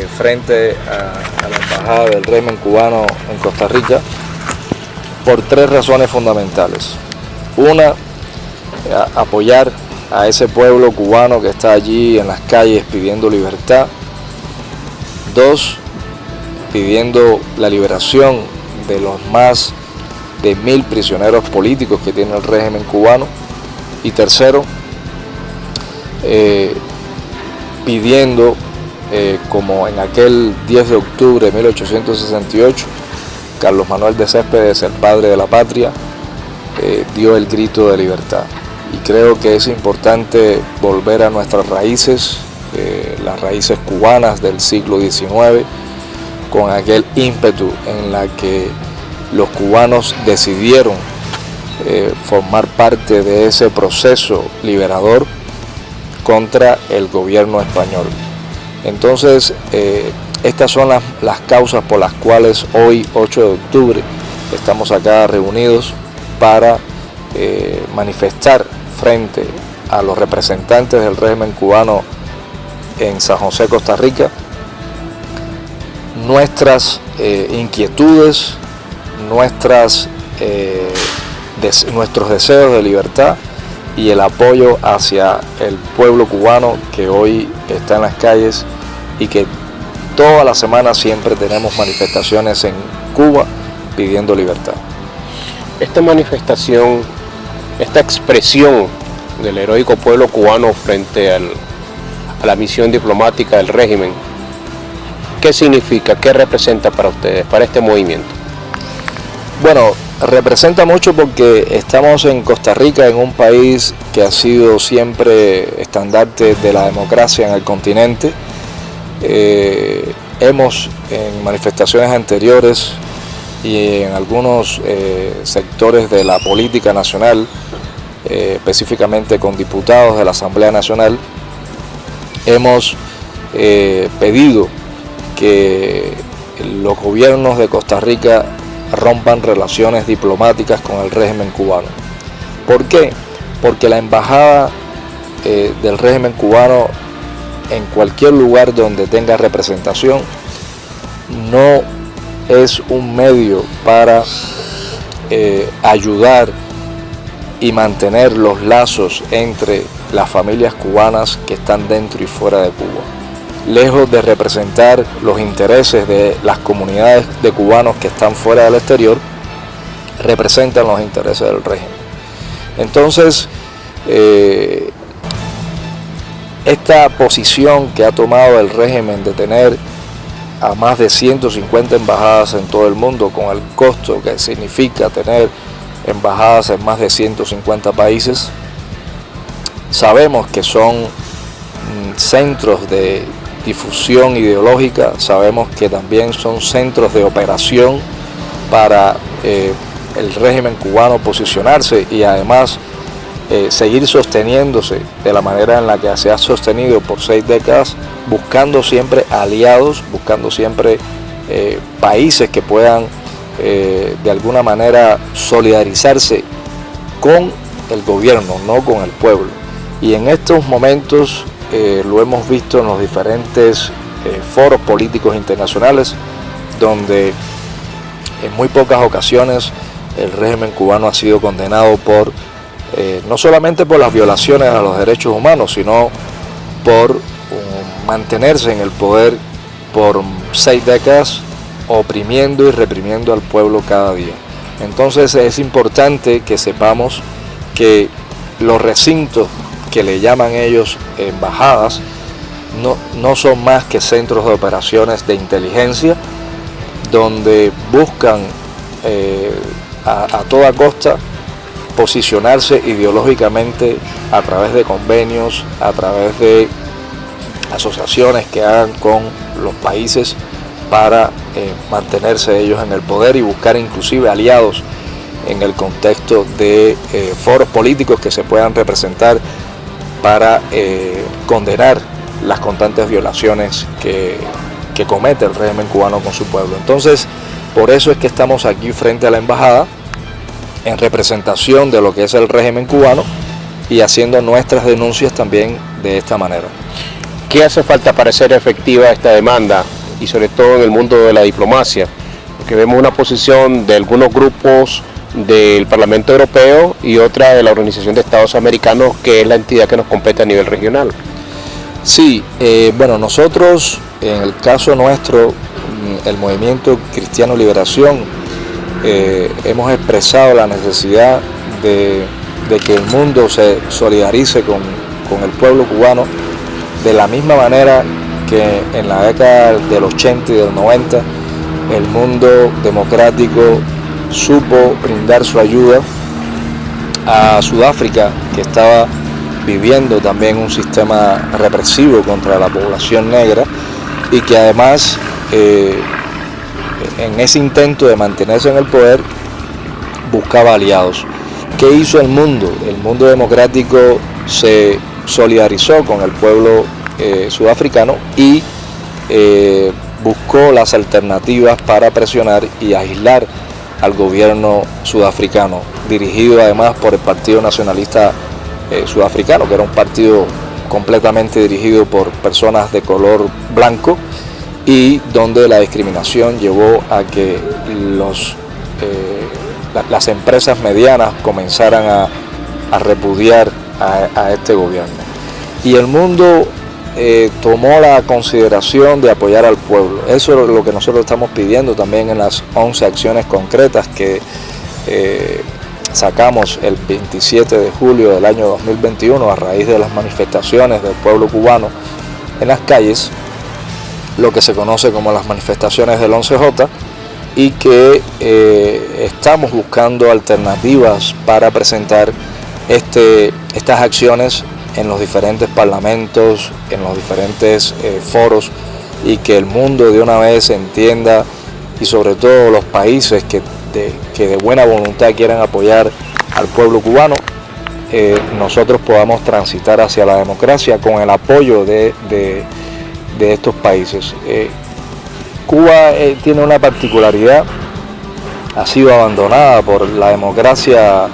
frente a la embajada del régimen cubano en Costa Rica por tres razones fundamentales. Una, apoyar a ese pueblo cubano que está allí en las calles pidiendo libertad. Dos, pidiendo la liberación de los más de 1000 prisioneros políticos que tiene el régimen cubano. Y tercero, pidiendo, como en aquel 10 de octubre de 1868, Carlos Manuel de Céspedes, el padre de la patria, dio el grito de libertad. Y creo que es importante volver a nuestras raíces, las raíces cubanas del siglo XIX, con aquel ímpetu en la que los cubanos decidieron formar parte de ese proceso liberador contra el gobierno español. Entonces, estas son las causas por las cuales hoy, 8 de octubre, estamos acá reunidos para manifestar frente a los representantes del régimen cubano en San José, Costa Rica, nuestras inquietudes, nuestros deseos de libertad y el apoyo hacia el pueblo cubano que hoy está en las calles y que toda la semana siempre tenemos manifestaciones en Cuba pidiendo libertad. Esta manifestación, esta expresión del heroico pueblo cubano frente a la misión diplomática del régimen, ¿qué significa? ¿Qué representa para ustedes, para este movimiento? Bueno, representa mucho porque estamos en Costa Rica, en un país que ha sido siempre estandarte de la democracia en el continente. Hemos en manifestaciones anteriores y en algunos sectores de la política nacional, específicamente con diputados de la Asamblea Nacional, hemos pedido que los gobiernos de Costa Rica rompan relaciones diplomáticas con el régimen cubano. ¿Por qué? Porque la embajada del régimen cubano en cualquier lugar donde tenga representación no es un medio para ayudar y mantener los lazos entre las familias cubanas que están dentro y fuera de Cuba. Lejos de representar los intereses de las comunidades de cubanos que están fuera del exterior, representan los intereses del régimen. Entonces, esta posición que ha tomado el régimen de tener a más de 150 embajadas en todo el mundo, con el costo que significa tener embajadas en más de 150 países, sabemos que son centros de difusión ideológica, sabemos que también son centros de operación para el régimen cubano posicionarse y además seguir sosteniéndose de la manera en la que se ha sostenido por 6 décadas, buscando siempre aliados, buscando siempre países que puedan de alguna manera solidarizarse con el gobierno, no con el pueblo. Y en estos momentos lo hemos visto en los diferentes foros políticos internacionales, donde en muy pocas ocasiones el régimen cubano ha sido condenado por no solamente por las violaciones a los derechos humanos, sino por mantenerse en el poder por 6 décadas, oprimiendo y reprimiendo al pueblo cada día. Entonces es importante que sepamos que los recintos que le llaman ellos embajadas no son más que centros de operaciones de inteligencia, donde buscan a toda costa posicionarse ideológicamente a través de convenios, a través de asociaciones que hagan con los países para mantenerse ellos en el poder y buscar inclusive aliados en el contexto de foros políticos que se puedan representar para condenar las constantes violaciones que comete el régimen cubano con su pueblo. Entonces, por eso es que estamos aquí frente a la embajada, en representación de lo que es el régimen cubano y haciendo nuestras denuncias también de esta manera. ¿Qué hace falta para ser efectiva esta demanda y sobre todo en el mundo de la diplomacia, porque vemos una posición de algunos grupos del Parlamento Europeo y otra de la Organización de Estados Americanos, que es la entidad que nos compete a nivel regional. Sí, bueno, nosotros, en el caso nuestro, el Movimiento Cristiano Liberación, hemos expresado la necesidad de que el mundo se solidarice con el pueblo cubano, de la misma manera que en la década del 80 y del 90 el mundo democrático supo brindar su ayuda a Sudáfrica, que estaba viviendo también un sistema represivo contra la población negra, y que además en ese intento de mantenerse en el poder buscaba aliados. ¿Qué hizo el mundo? El mundo democrático se solidarizó con el pueblo sudafricano y buscó las alternativas para presionar y aislar al gobierno sudafricano, dirigido además por el Partido Nacionalista Sudafricano, que era un partido completamente dirigido por personas de color blanco, y donde la discriminación llevó a que las empresas medianas comenzaran a repudiar a este gobierno. Y el mundo tomó la consideración de apoyar al pueblo. Eso es lo que nosotros estamos pidiendo también en las 11 acciones concretas que sacamos el 27 de julio del año 2021 a raíz de las manifestaciones del pueblo cubano en las calles, lo que se conoce como las manifestaciones del 11J, y que estamos buscando alternativas para presentar estas acciones en los diferentes parlamentos, en los diferentes foros, y que el mundo de una vez entienda, y sobre todo los países que de buena voluntad quieran apoyar al pueblo cubano, nosotros podamos transitar hacia la democracia con el apoyo de estos países. Cuba tiene una particularidad, ha sido abandonada por la democracia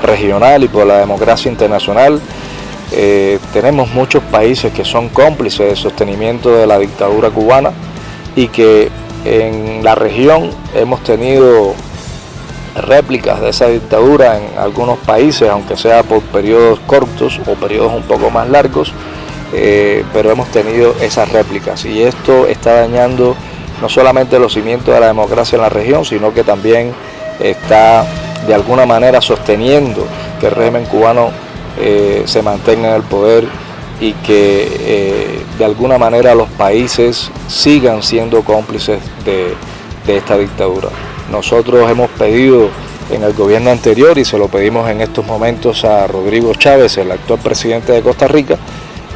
regional y por la democracia internacional. Tenemos muchos países que son cómplices del sostenimiento de la dictadura cubana, y que en la región hemos tenido réplicas de esa dictadura en algunos países, aunque sea por periodos cortos o periodos un poco más largos, pero hemos tenido esas réplicas, y esto está dañando no solamente los cimientos de la democracia en la región, sino que también está de alguna manera sosteniendo que el régimen cubano se mantenga en el poder, y que de alguna manera los países sigan siendo cómplices de esta dictadura. Nosotros hemos pedido en el gobierno anterior, y se lo pedimos en estos momentos a Rodrigo Chávez, el actual presidente de Costa Rica,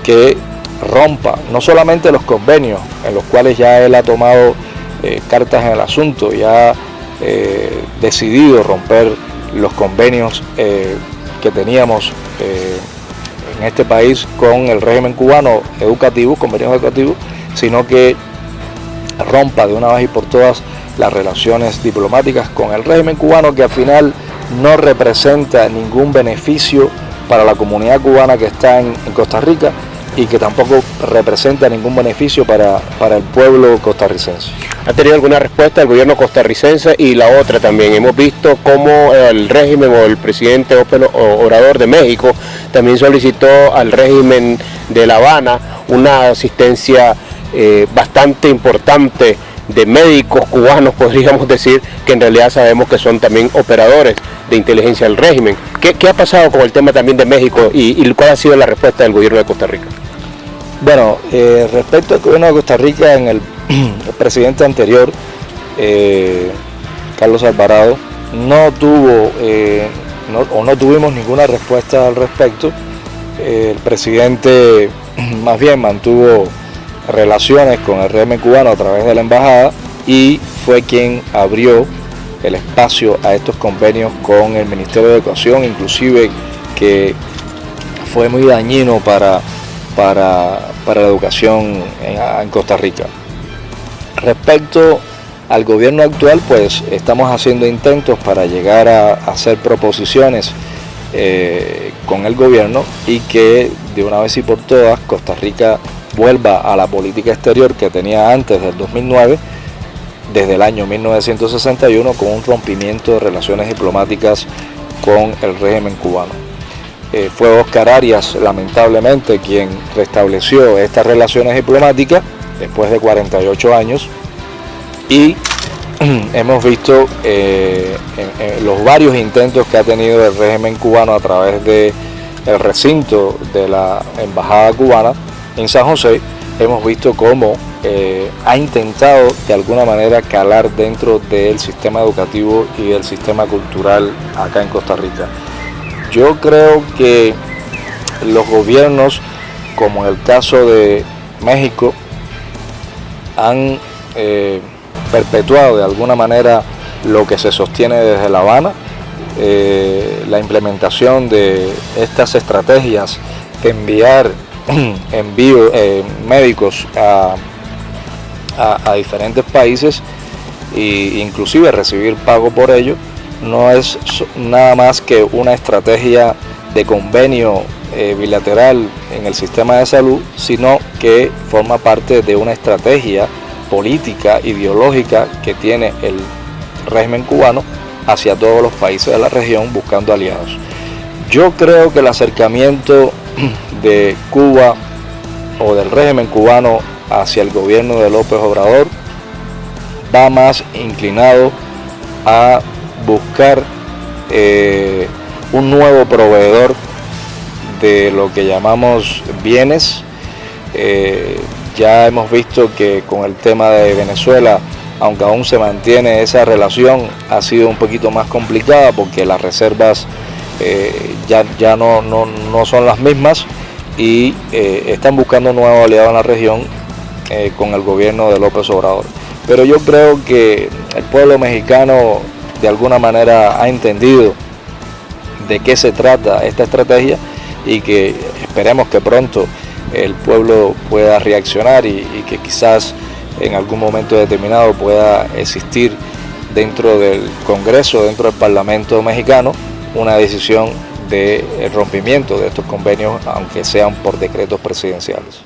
que rompa no solamente los convenios en los cuales ya él ha tomado cartas en el asunto y ha decidido romper los convenios que teníamos en este país con el régimen cubano educativos, convenios educativos, sino que rompa de una vez y por todas las relaciones diplomáticas con el régimen cubano, que al final no representa ningún beneficio para la comunidad cubana que está en Costa Rica, y que tampoco representa ningún beneficio para el pueblo costarricense. ¿Ha tenido alguna respuesta del gobierno costarricense? Y la otra también, hemos visto cómo el régimen o el presidente Obrador de México también solicitó al régimen de La Habana una asistencia bastante importante de médicos cubanos, podríamos decir, que en realidad sabemos que son también operadores de inteligencia del régimen. ¿Qué ha pasado con el tema también de México y cuál ha sido la respuesta del gobierno de Costa Rica? Bueno, respecto al gobierno de Costa Rica, en el presidente anterior, Carlos Alvarado, no tuvimos ninguna respuesta al respecto. El presidente más bien mantuvo relaciones con el régimen cubano a través de la embajada, y fue quien abrió el espacio a estos convenios con el Ministerio de Educación, inclusive que fue muy dañino para la educación en Costa Rica. Respecto al gobierno actual, pues estamos haciendo intentos para llegar a hacer proposiciones con el gobierno, y que de una vez y por todas Costa Rica vuelva a la política exterior que tenía antes del 2009, desde el año 1961, con un rompimiento de relaciones diplomáticas con el régimen cubano. Fue Óscar Arias, lamentablemente, quien restableció estas relaciones diplomáticas después de 48 años, y hemos visto los varios intentos que ha tenido el régimen cubano a través del recinto de la embajada cubana en San José. Hemos visto cómo ha intentado de alguna manera calar dentro del sistema educativo y del sistema cultural acá en Costa Rica. Yo creo que los gobiernos, como en el caso de México, han perpetuado de alguna manera lo que se sostiene desde La Habana, la implementación de estas estrategias de enviar médicos a diferentes países e inclusive recibir pago por ello. No es nada más que una estrategia de convenio bilateral en el sistema de salud, sino que forma parte de una estrategia política, ideológica que tiene el régimen cubano hacia todos los países de la región buscando aliados. Yo creo que el acercamiento de Cuba o del régimen cubano hacia el gobierno de López Obrador va más inclinado a buscar un nuevo proveedor de lo que llamamos bienes. Ya hemos visto que con el tema de Venezuela, aunque aún se mantiene esa relación, ha sido un poquito más complicada porque las reservas ya no son las mismas, y están buscando un nuevo aliado en la región con el gobierno de López Obrador. Pero yo creo que el pueblo mexicano de alguna manera ha entendido de qué se trata esta estrategia, y que esperemos que pronto el pueblo pueda reaccionar y que quizás en algún momento determinado pueda existir dentro del Congreso, dentro del Parlamento mexicano, una decisión de rompimiento de estos convenios, aunque sean por decretos presidenciales.